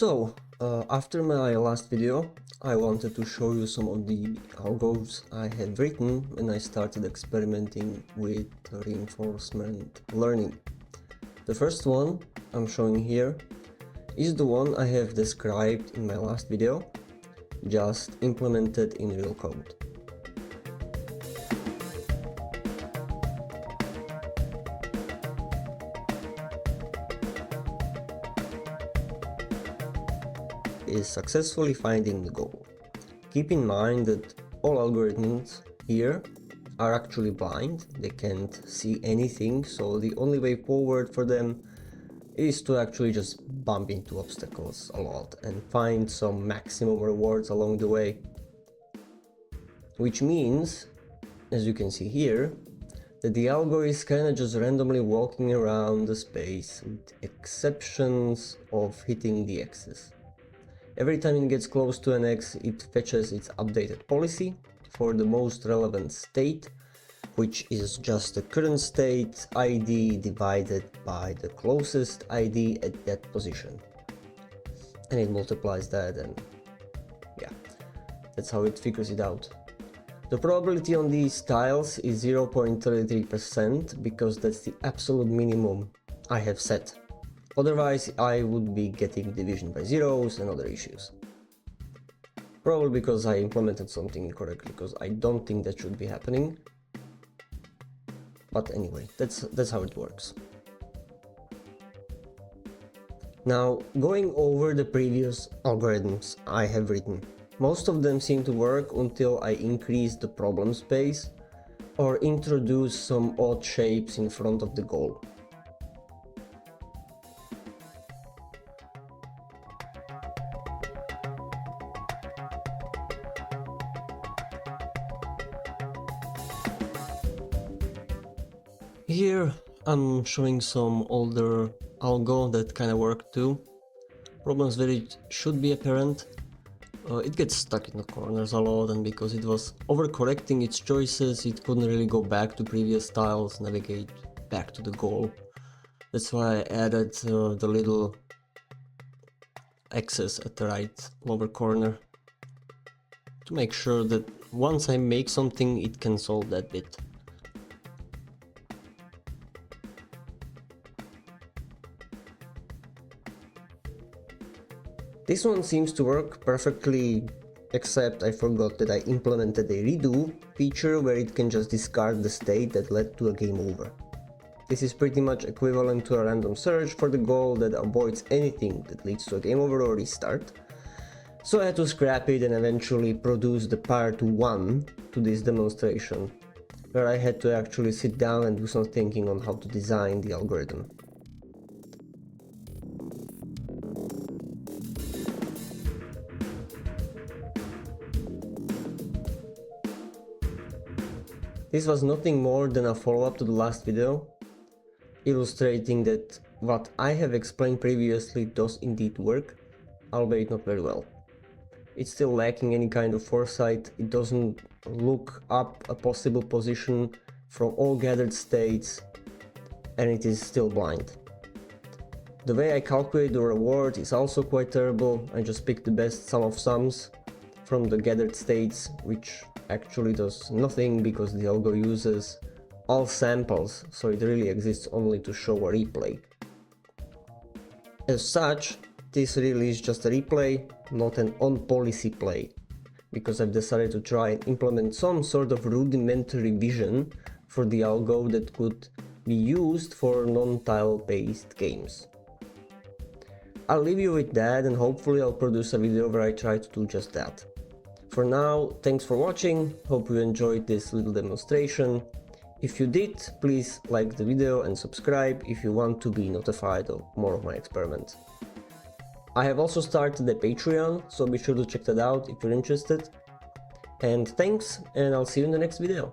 After my last video, I wanted to show you some of the algos I had written when I started experimenting with reinforcement learning. The first one I'm showing here is the one I have described in my last video, just implemented in real code. Is successfully finding the goal. Keep in mind that all algorithms here are actually blind, they can't see anything, so the only way forward for them is to actually just bump into obstacles a lot and find some maximum rewards along the way. Which means, as you can see here, that the algo is kinda just randomly walking around the space with exceptions of hitting the axis. Every time it gets close to an X, it fetches its updated policy for the most relevant state, which is just the current state ID divided by the closest ID at that position. And it multiplies that, and yeah, that's how it figures it out. The probability on these tiles is 0.33% because that's the absolute minimum I have set. Otherwise, I would be getting division by zeros and other issues. Probably because I implemented something incorrectly, because I don't think that should be happening. But anyway, that's how it works. Now, going over the previous algorithms I have written, most of them seem to work until I increase the problem space or introduce some odd shapes in front of the goal. Here I'm showing some older algo that kinda worked too. Problems where it should be apparent. It gets stuck in the corners a lot, and because it was overcorrecting its choices, it couldn't really go back to previous tiles, navigate back to the goal. That's why I added the little axis at the right lower corner to make sure that once I make something, it can solve that bit. This one seems to work perfectly, except I forgot that I implemented a redo feature where it can just discard the state that led to a game over. This is pretty much equivalent to a random search for the goal that avoids anything that leads to a game over or restart. So I had to scrap it and eventually produce the part 1 to this demonstration, where I had to actually sit down and do some thinking on how to design the algorithm. This was nothing more than a follow-up to the last video, illustrating that what I have explained previously does indeed work, albeit not very well. It's still lacking any kind of foresight, it doesn't look up a possible position from all gathered states, and it is still blind. The way I calculate the reward is also quite terrible. I just picked the best sum of sums from the gathered states, which actually does nothing because the algo uses all samples, so it really exists only to show a replay. As such, this really is just a replay, not an on-policy play, because I've decided to try and implement some sort of rudimentary vision for the algo that could be used for non-tile-based games. I'll leave you with that, and hopefully I'll produce a video where I try to do just that. For now, thanks for watching, hope you enjoyed this little demonstration. If you did, please like the video and subscribe if you want to be notified of more of my experiments. I have also started a Patreon, so be sure to check that out if you're interested. And thanks, and I'll see you in the next video.